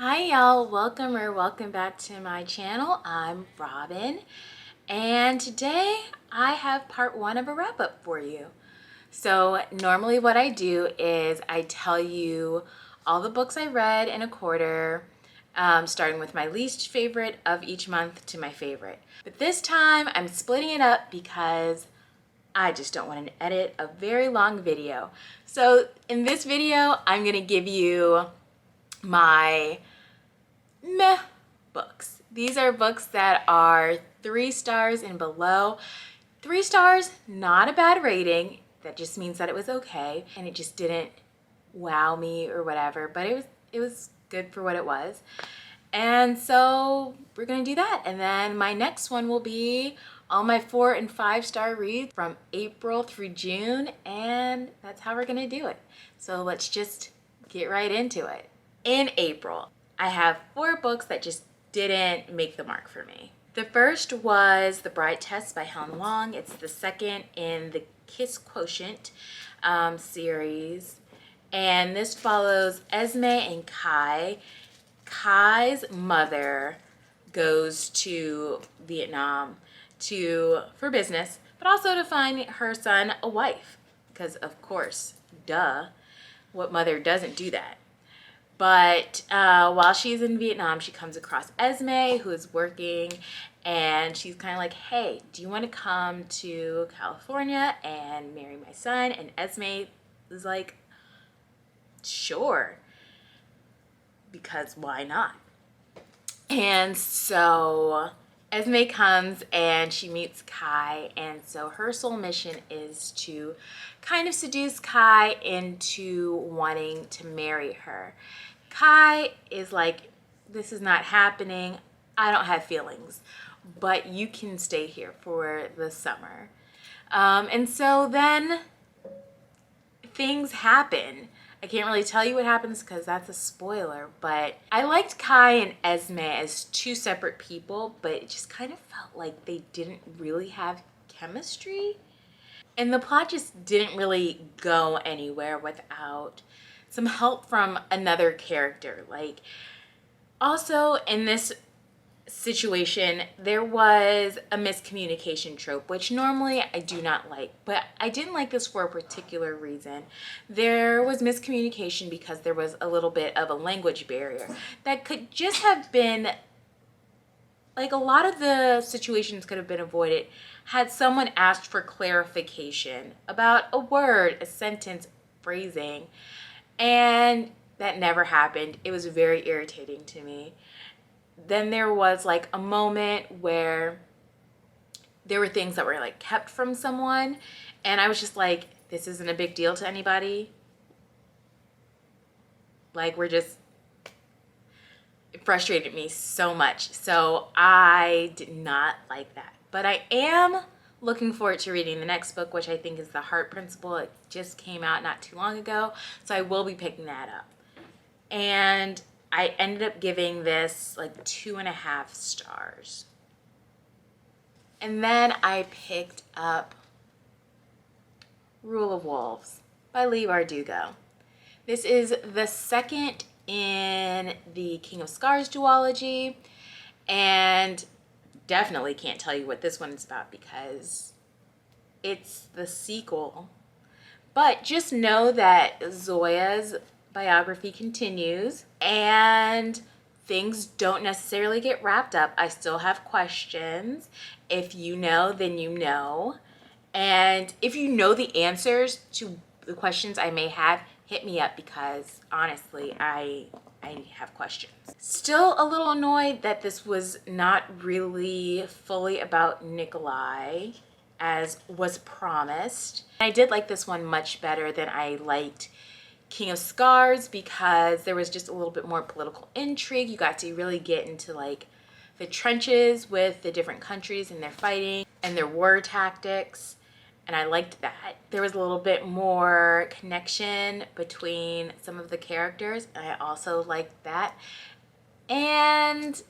Hi y'all, welcome back to my channel. I'm Robin, and today I have part one of a wrap up for you. So normally what I do is I tell you all the books I read in a quarter, starting with my least favorite of each month to my favorite. But this time I'm splitting it up because I just don't want to edit a very long video. So in this video, I'm gonna give you my meh books. These are books that are 3 stars and below. 3 stars, not a bad rating. That just means that it was okay and it just didn't wow me or whatever, but it was good for what it was. And so we're gonna do that. And then my next one will be all my 4 and 5 star reads from April through June, and that's how we're gonna do it. So let's just get right into it. In April, I have 4 books that just didn't make the mark for me. The first was The Bride Test by Hoang. It's the second in the Kiss Quotient series. And this follows Esme and Kai. Kai's mother goes to Vietnam for business, but also to find her son a wife. Because of course, duh, what mother doesn't do that? But while she's in Vietnam, she comes across Esme, who is working, and she's kind of like, hey, do you want to come to California and marry my son? And Esme is like, sure, because why not? And so Esme comes and she meets Kai, and so her sole mission is to kind of seduce Kai into wanting to marry her. Kai is like, this is not happening. I don't have feelings, but you can stay here for the summer. And so then things happen. I can't really tell you what happens because that's a spoiler, but I liked Kai and Esme as 2 separate people, but it just kind of felt like they didn't really have chemistry. And the plot just didn't really go anywhere without some help from another character. Like, also in this situation, there was a miscommunication trope, which normally I do not like, but I didn't like this for a particular reason. There was miscommunication because there was a little bit of a language barrier that could just have been, like, a lot of the situations could have been avoided had someone asked for clarification about a word, a sentence, phrasing, and that never happened. It was very irritating to me. Then there was like a moment where there were things that were like kept from someone, and I was just like, this isn't a big deal to anybody. Like, it frustrated me so much. So I did not like that. But I am looking forward to reading the next book, which I think is The Heart Principle. It just came out not too long ago, so I will be picking that up. And I ended up giving this like 2.5 stars. And then I picked up Rule of Wolves by Leigh Bardugo. This is the second in the King of Scars duology, and definitely can't tell you what this one is about because it's the sequel. But just know that Zoya's biography continues and things don't necessarily get wrapped up. I still have questions. If you know, then you know. And if you know the answers to the questions I may have, hit me up because honestly, I have questions. Still a little annoyed that this was not really fully about Nikolai as was promised. I did like this one much better than I liked King of Scars because there was just a little bit more political intrigue. You got to really get into like the trenches with the different countries and their fighting and their war tactics, and I liked that. There was a little bit more connection between some of the characters, and I also liked that. And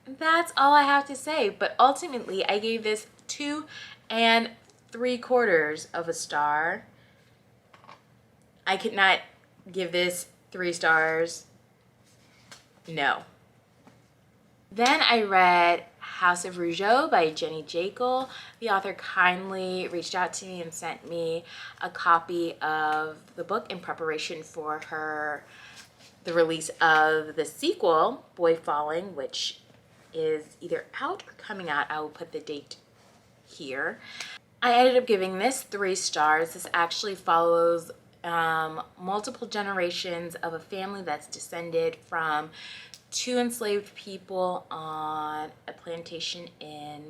that's all I have to say. But ultimately, I gave this 2 3/4 of a star. I could not give this 3 stars No. Then I read House of Rougeaux by Jenny Jaeckel. The author kindly reached out to me and sent me a copy of the book in preparation for the release of the sequel, Boy Falling, which is either out or coming out. I will put the date here. I ended up giving this 3 stars. This actually follows multiple generations of a family that's descended from 2 enslaved people on a plantation in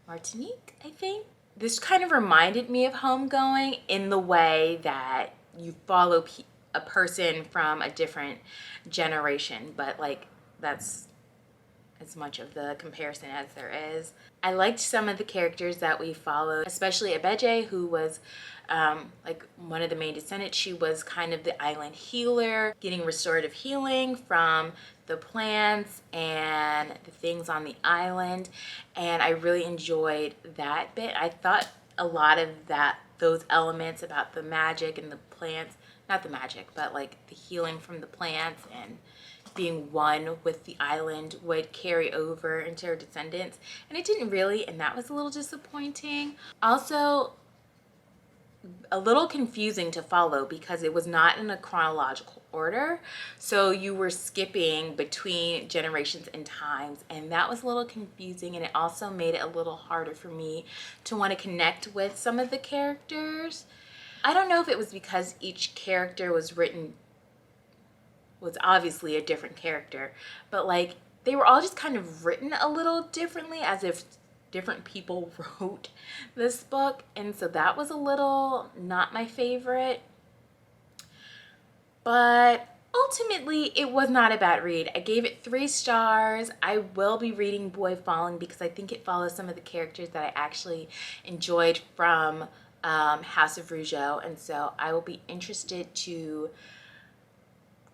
Martinique, I think. This kind of reminded me of Homegoing in the way that you follow a person from a different generation, but like that's as much of the comparison as there is. I liked some of the characters that we followed, especially Abeje, who was like one of the main descendants. She was kind of the island healer, getting restorative healing from the plants and the things on the island, and I really enjoyed that bit. I thought a lot of those elements about the magic and the plants, not the magic, but like the healing from the plants and being one with the island would carry over into her descendants, and it didn't really, and that was a little disappointing. Also, a little confusing to follow because it was not in a chronological order, so you were skipping between generations and times, and that was a little confusing, and it also made it a little harder for me to want to connect with some of the characters. I don't know if it was because each character was obviously a different character, but like they were all just kind of written a little differently, as if different people wrote this book, and so that was a little not my favorite. But ultimately it was not a bad read. I gave it 3 stars. I will be reading Boy Falling because I think it follows some of the characters that I actually enjoyed from House of Rougeaux, and so I will be interested to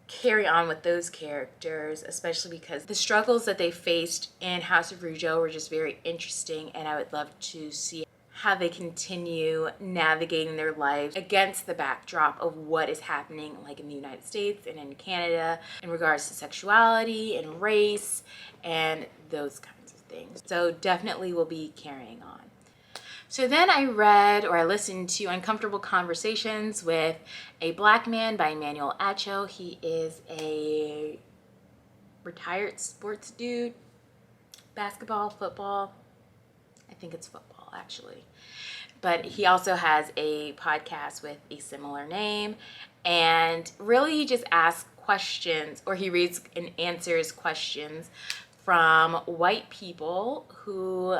carry on with those characters, especially because the struggles that they faced in House of Rougeaux were just very interesting, and I would love to see how they continue navigating their lives against the backdrop of what is happening like in the United States and in Canada in regards to sexuality and race and those kinds of things. So definitely will be carrying on. So then I read, or I listened to, Uncomfortable Conversations with a Black Man by Emmanuel Acho. He is a retired sports dude, basketball, football. I think it's football actually. But he also has a podcast with a similar name, and really he just asks questions, or he reads and answers questions from white people who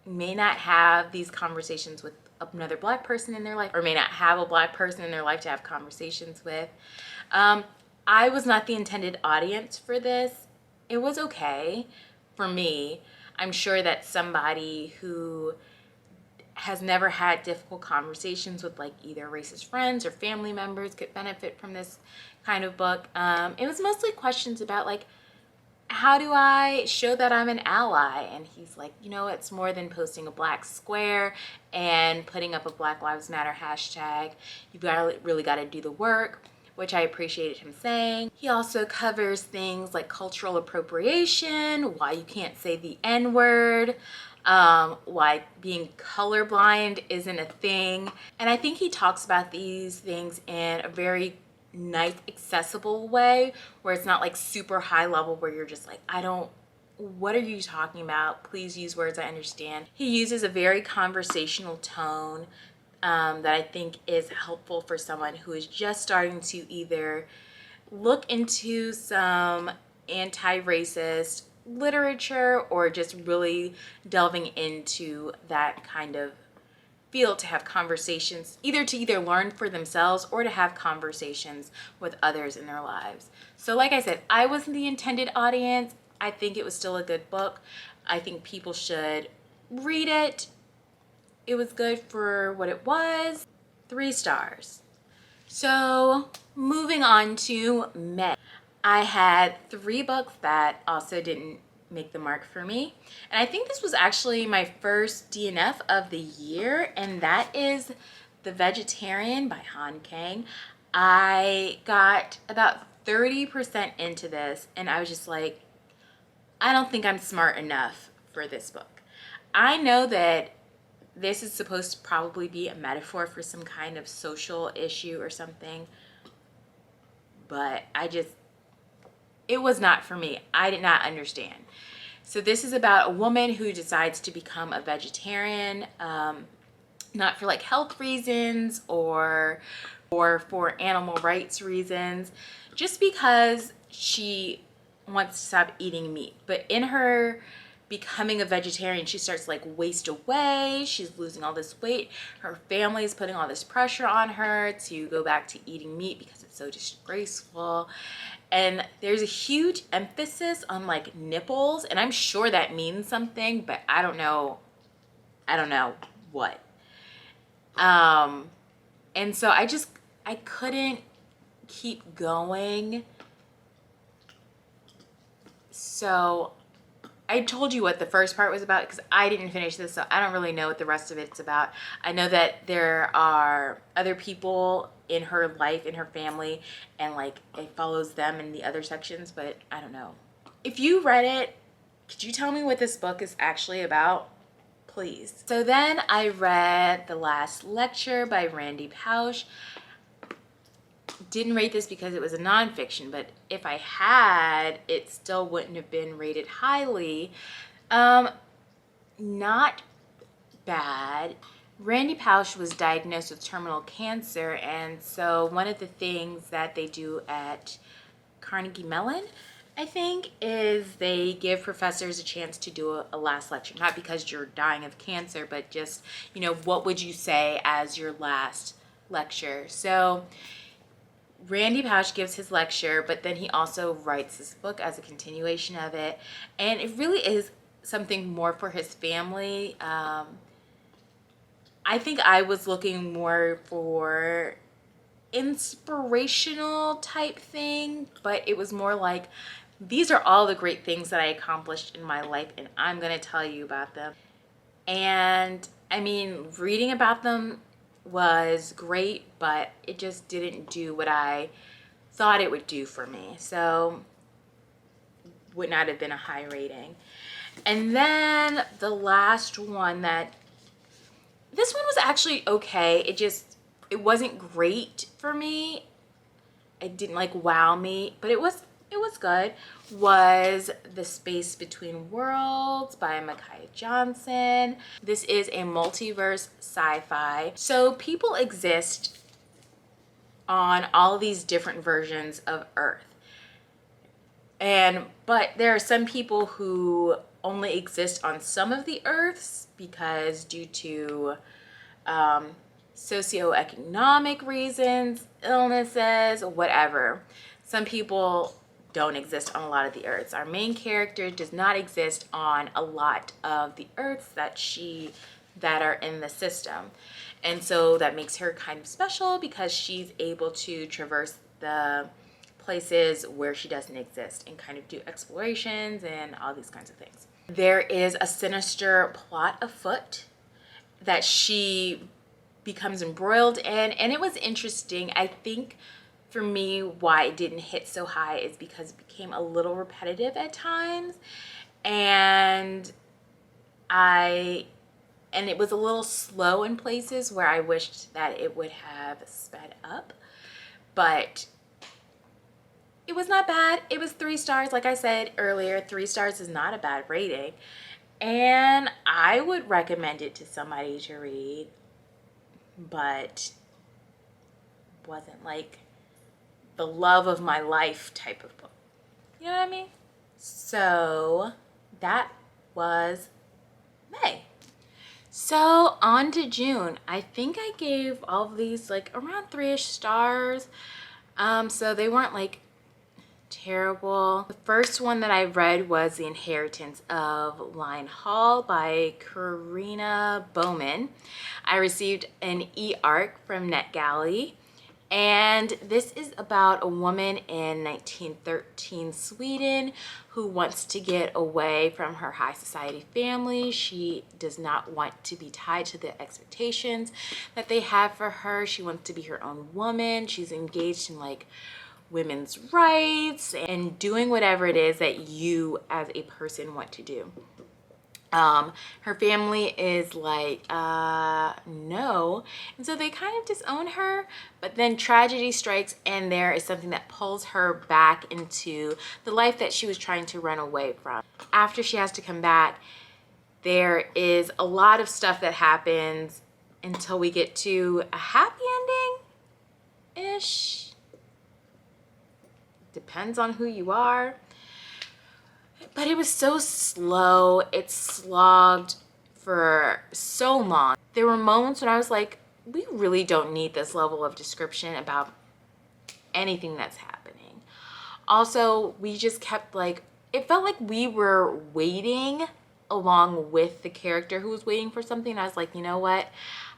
may not have these conversations with another Black person in their life, or may not have a Black person in their life to have conversations with. I was not the intended audience for this. It was okay for me. I'm sure that somebody who has never had difficult conversations with like either racist friends or family members could benefit from this kind of book. It was mostly questions about like, how do I show that I'm an ally? And he's like, you know, it's more than posting a black square and putting up a Black Lives Matter hashtag. You've really got to do the work, which I appreciated him saying. He also covers things like cultural appropriation, why you can't say the N-word, why being colorblind isn't a thing. And I think he talks about these things in a very nice, accessible way, where it's not like super high level where you're just like, what are you talking about? Please use words I understand. He uses a very conversational tone that I think is helpful for someone who is just starting to either look into some anti-racist literature or just really delving into that kind of field to have conversations, either learn for themselves or to have conversations with others in their lives. So like I said, I wasn't the intended audience. I think it was still a good book. I think people should read it. It was good for what it was. 3 stars. So moving on to May. I had 3 books that also didn't make the mark for me. And I think this was actually my first DNF of the year, and that is The Vegetarian by Han Kang. I got about 30% into this, and I was just like, I don't think I'm smart enough for this book. I know that this is supposed to probably be a metaphor for some kind of social issue or something, but it was not for me. I did not understand. So this is about a woman who decides to become a vegetarian, not for like health reasons or for animal rights reasons, just because she wants to stop eating meat. But in her becoming a vegetarian, she starts to like waste away. She's losing all this weight. Her family is putting all this pressure on her to go back to eating meat because it's so disgraceful. And there's a huge emphasis on like nipples, and I'm sure that means something, but I don't know what. And so I couldn't keep going. So I told you what the first part was about because I didn't finish this, so I don't really know what the rest of it's about. I know that there are other people in her life, in her family, and like it follows them in the other sections, but I don't know. If you read it, could you tell me what this book is actually about? Please. So then I read The Last Lecture by Randy Pausch. Didn't rate this because it was a nonfiction, but if I had, it still wouldn't have been rated highly. Not bad. Randy Pausch was diagnosed with terminal cancer, and so one of the things that they do at Carnegie Mellon, I think, is they give professors a chance to do a last lecture. Not because you're dying of cancer, but just, you know, what would you say as your last lecture? So Randy Pausch gives his lecture, but then he also writes this book as a continuation of it. And it really is something more for his family. I think I was looking more for inspirational type thing, but it was more like, these are all the great things that I accomplished in my life, and I'm going to tell you about them. And I mean, reading about them was great, but it just didn't do what I thought it would do for me. So would not have been a high rating. And then the last one this one was actually okay. It wasn't great for me. It didn't like wow me, but it was good. Was The Space Between Worlds by Micaiah Johnson. This is a multiverse sci-fi. So people exist on all these different versions of Earth. But there are some people who only exist on some of the Earths because due to socioeconomic reasons, illnesses, whatever. Some people don't exist on a lot of the Earths. Our main character does not exist on a lot of the Earths that are in the system. And so that makes her kind of special because she's able to traverse the places where she doesn't exist and kind of do explorations and all these kinds of things. There is a sinister plot afoot that she becomes embroiled in, and it was interesting. I think for me, why it didn't hit so high is because it became a little repetitive at times, and it was a little slow in places where I wished that it would have sped up, but it was not bad. It was 3 stars. Like I said earlier, 3 stars is not a bad rating, and I would recommend it to somebody to read, but wasn't like the love of my life type of book. You know what I mean? So that was May. So on to June. I think I gave all of these like around 3-ish stars. So they weren't like terrible. The first one that I read was The Inheritance of Lion Hall by Corina Bomann. I received an e-arc from NetGalley, and this is about a woman in 1913 Sweden who wants to get away from her high society family. She does not want to be tied to the expectations that they have for her. She wants to be her own woman. She's engaged in like women's rights and doing whatever it is that you as a person want to do. Her family is like, no. And so they kind of disown her, but then tragedy strikes and there is something that pulls her back into the life that she was trying to run away from. After she has to come back, there is a lot of stuff that happens until we get to a happy ending-ish. Depends on who you are. But it was so slow. It slogged for so long. There were moments when I was like, we really don't need this level of description about anything that's happening. Also, we just kept like, it felt like we were waiting along with the character who was waiting for something. And I was like, you know what?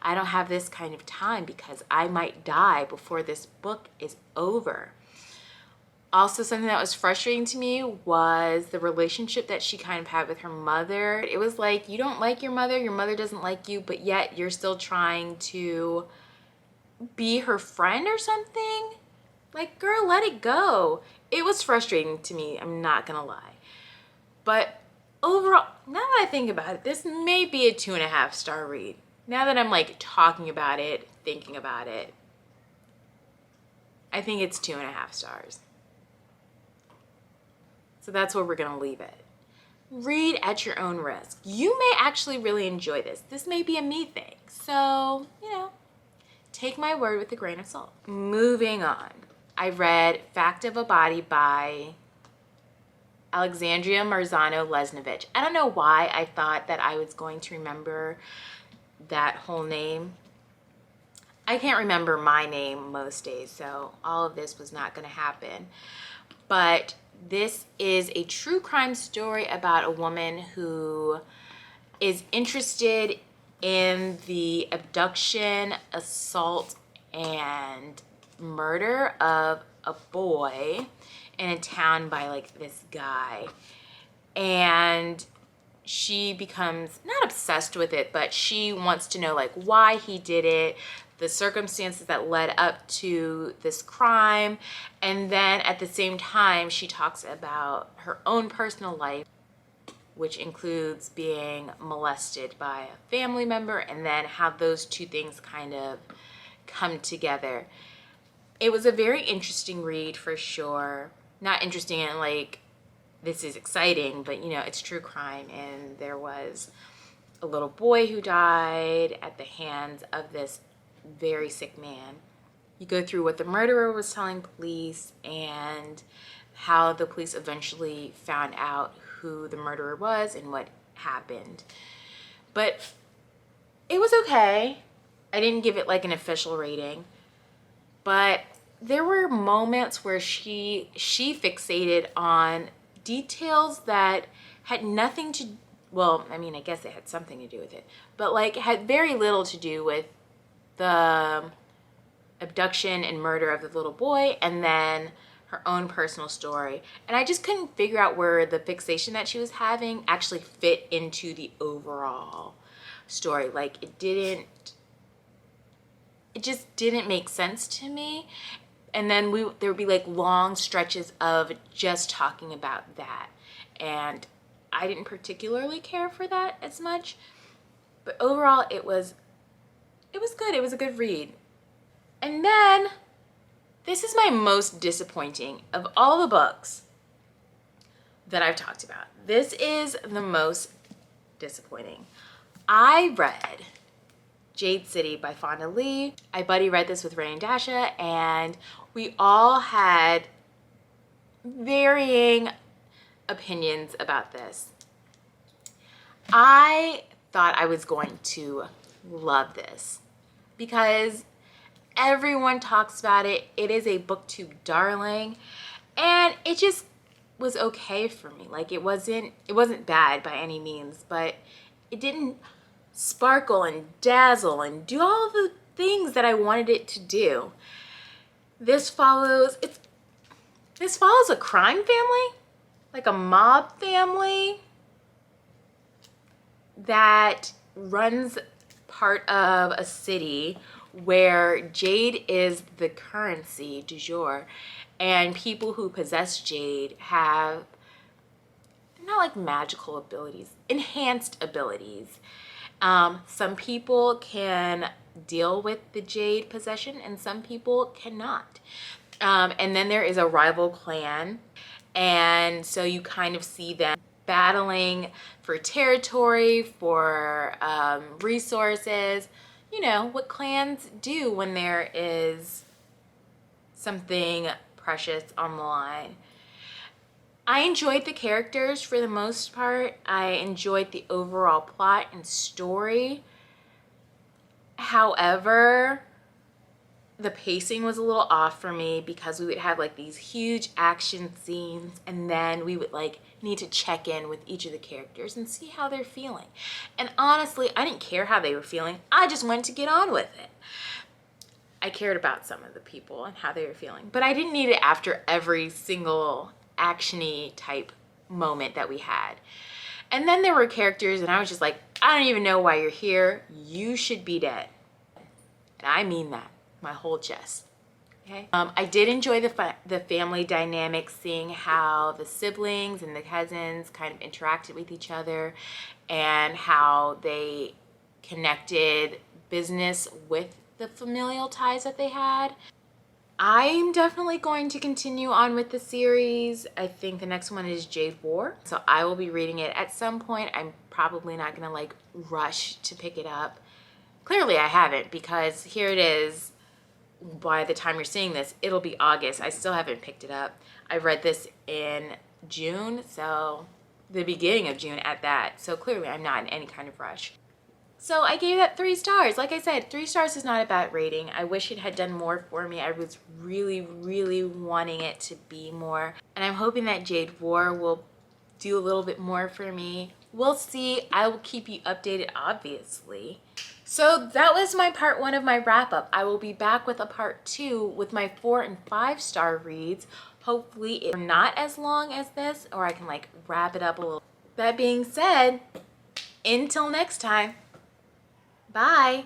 I don't have this kind of time because I might die before this book is over. Also, something that was frustrating to me was the relationship that she kind of had with her mother. It was like, you don't like your mother doesn't like you, but yet you're still trying to be her friend or something. Like, girl, let it go. It was frustrating to me, I'm not gonna lie. But overall, now that I think about it, this may be a 2.5 star read. Now that I'm like talking about it, thinking about it, I think it's 2.5 stars. So that's where we're gonna leave it. Read at your own risk. You may actually really enjoy this. This may be a me thing. So, you know, take my word with a grain of salt. Moving on. I read Fact of a Body by Alexandria Marzano-Lesnevich. I don't know why I thought that I was going to remember that whole name. I can't remember my name most days, so all of this was not gonna happen. But this is a true crime story about a woman who is interested in the abduction, assault, and murder of a boy in a town by like this guy. And she becomes not obsessed with it, but she wants to know like why he did it, the circumstances that led up to this crime. And then at the same time, she talks about her own personal life, which includes being molested by a family member, and then how those two things kind of come together. It was a very interesting read for sure. Not interesting in like, this is exciting, but you know, it's true crime, and there was a little boy who died at the hands of this very sick man. You go through what the murderer was telling police and how the police eventually found out who the murderer was and what happened. But it was okay. I didn't give it like an official rating, but there were moments where she fixated on details that had nothing to, well, I mean, I guess it had something to do with it, but like had very little to do with the abduction and murder of the little boy, and then her own personal story. And I just couldn't figure out where the fixation that she was having actually fit into the overall story. Like it just didn't make sense to me. And then there would be like long stretches of just talking about that. And I didn't particularly care for that as much. But overall, it was good. It was a good read. And then, this is my most disappointing of all the books that I've talked about. This is the most disappointing. I read Jade City by Fonda Leigh. I buddy read this with Ray and Dasha, and we all had varying opinions about this. I thought I was going to love this because everyone talks about it. It is a booktube darling, and it just was okay for me. Like it wasn't bad by any means, but it didn't sparkle and dazzle and do all the things that I wanted it to do. This follows a crime family, like a mob family that runs part of a city where jade is the currency du jour, And people who possess jade have, not like magical abilities, enhanced abilities. Some people can deal with the jade possession and some people cannot. And then there is a rival clan, and so you kind of see them battling for territory, for resources, you know, what clans do when there is something precious on the line. I enjoyed the characters for the most part. I enjoyed the overall plot and story. However, the pacing was a little off for me because we would have like these huge action scenes and then we would like need to check in with each of the characters and see how they're feeling. And honestly, I didn't care how they were feeling. I just wanted to get on with it. I cared about some of the people and how they were feeling, but I didn't need it after every single action-y type moment that we had. And then there were characters and I was just like, I don't even know why you're here. You should be dead. And I mean that, my whole chest. Okay. I did enjoy the family dynamic, seeing how the siblings and the cousins kind of interacted with each other and how they connected business with the familial ties that they had. I'm definitely going to continue on with the series. I think the next one is Jade War, so I will be reading it at some point. I'm probably not gonna like rush to pick it up. Clearly I haven't, because here it is. By the time you're seeing this, it'll be August. I still haven't picked it up. I read this in June, so the beginning of June at that. So clearly I'm not in any kind of rush. So I gave that 3 stars. Like I said, 3 stars is not a bad rating. I wish it had done more for me. I was really, really wanting it to be more. And I'm hoping that Jade War will do a little bit more for me. We'll see. I will keep you updated, obviously. So that was my part 1 of my wrap up. I will be back with a part 2 with my 4 and 5 star reads. Hopefully it's not as long as this, or I can like wrap it up a little. That being said, until next time. Bye.